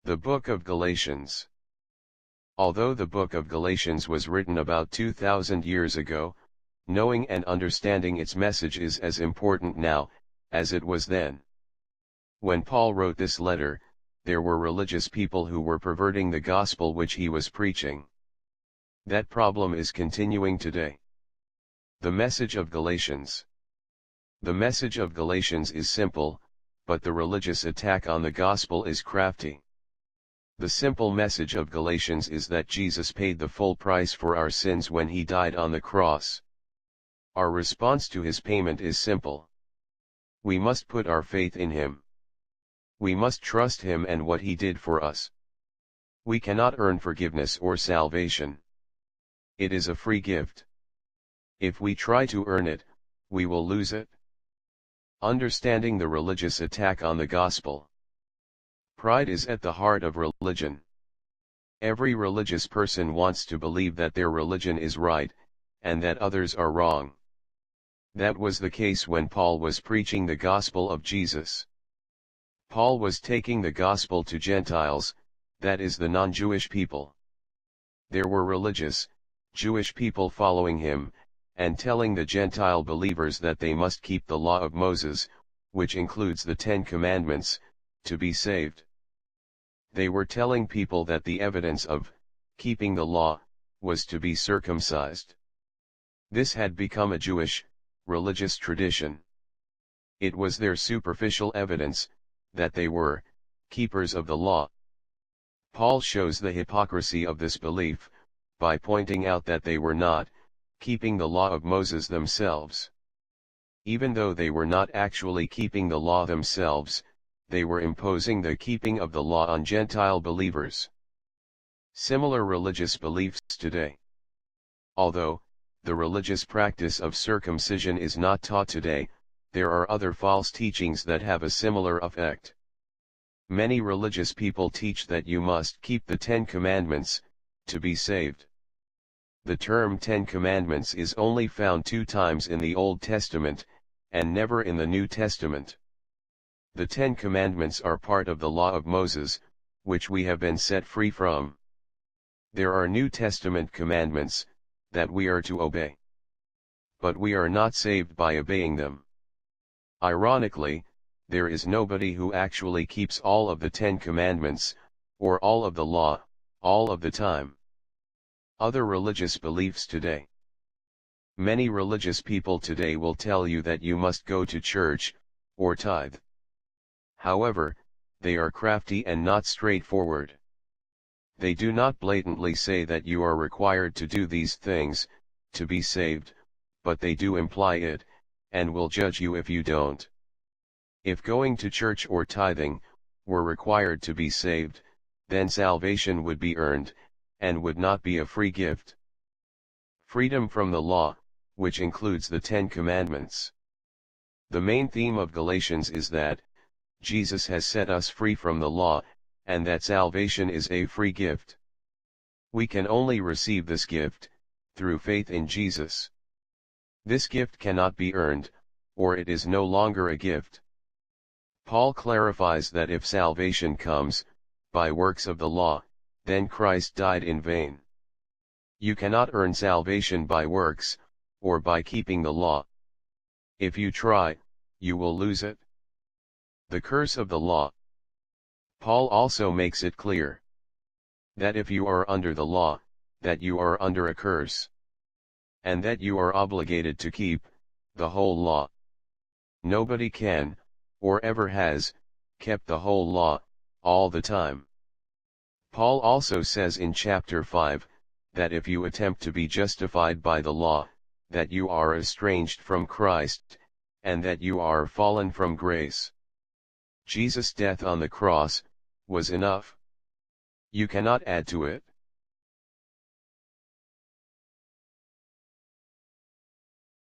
The Book of Galatians. Although the Book of Galatians was written about 2,000 years ago, knowing and understanding its message is as important now as it was then. When Paul wrote this letter, there were religious people who were perverting the gospel which he was preaching. That problem is continuing today. The message of Galatians. The message of Galatians is simple, but the religious attack on the gospel is crafty. The simple message of Galatians is that Jesus paid the full price for our sins when he died on the cross. Our response to his payment is simple. We must put our faith in him. We must trust him and what he did for us. We cannot earn forgiveness or salvation. It is a free gift. If we try to earn it, we will lose it. Understanding the religious attack on the gospel. Pride is at the heart of religion. Every religious person wants to believe that their religion is right, and that others are wrong. That was the case when Paul was preaching the gospel of Jesus. Paul was taking the gospel to Gentiles, that is the non-Jewish people. There were religious, Jewish people following him, and telling the Gentile believers that they must keep the law of Moses, which includes the 10 Commandments, to be saved. They were telling people that the evidence of keeping the law was to be circumcised. This had become a Jewish, religious tradition. It was their superficial evidence that they were keepers of the law. Paul shows the hypocrisy of this belief by pointing out that they were not keeping the law of Moses themselves. Even though they were not actually keeping the law themselves, they were imposing the keeping of the law on Gentile believers. Similar religious beliefs today. Although the religious practice of circumcision is not taught today, there are other false teachings that have a similar effect. Many religious people teach that you must keep the 10 Commandments to be saved. The term 10 Commandments is only found 2 times in the Old Testament, and never in the New Testament. The 10 Commandments are part of the law of Moses, which we have been set free from. There are New Testament commandments that we are to obey. But we are not saved by obeying them. Ironically, there is nobody who actually keeps all of the 10 Commandments, or all of the law, all of the time. Other religious beliefs today. Many religious people today will tell you that you must go to church, or tithe. However, they are crafty and not straightforward. They do not blatantly say that you are required to do these things to be saved, but they do imply it, and will judge you if you don't. If going to church or tithing were required to be saved, then salvation would be earned, and would not be a free gift. Freedom from the law, which includes the 10 Commandments. The main theme of Galatians is that Jesus has set us free from the law, and that salvation is a free gift. We can only receive this gift through faith in Jesus. This gift cannot be earned, or it is no longer a gift. Paul clarifies that if salvation comes by works of the law, then Christ died in vain. You cannot earn salvation by works, or by keeping the law. If you try, you will lose it. The curse of the law. Paul also makes it clear that if you are under the law, that you are under a curse, and that you are obligated to keep the whole law. Nobody can, or ever has, kept the whole law all the time. Paul also says in chapter 5, that if you attempt to be justified by the law, that you are estranged from Christ, and that you are fallen from grace. Jesus' death on the cross was enough. You cannot add to it.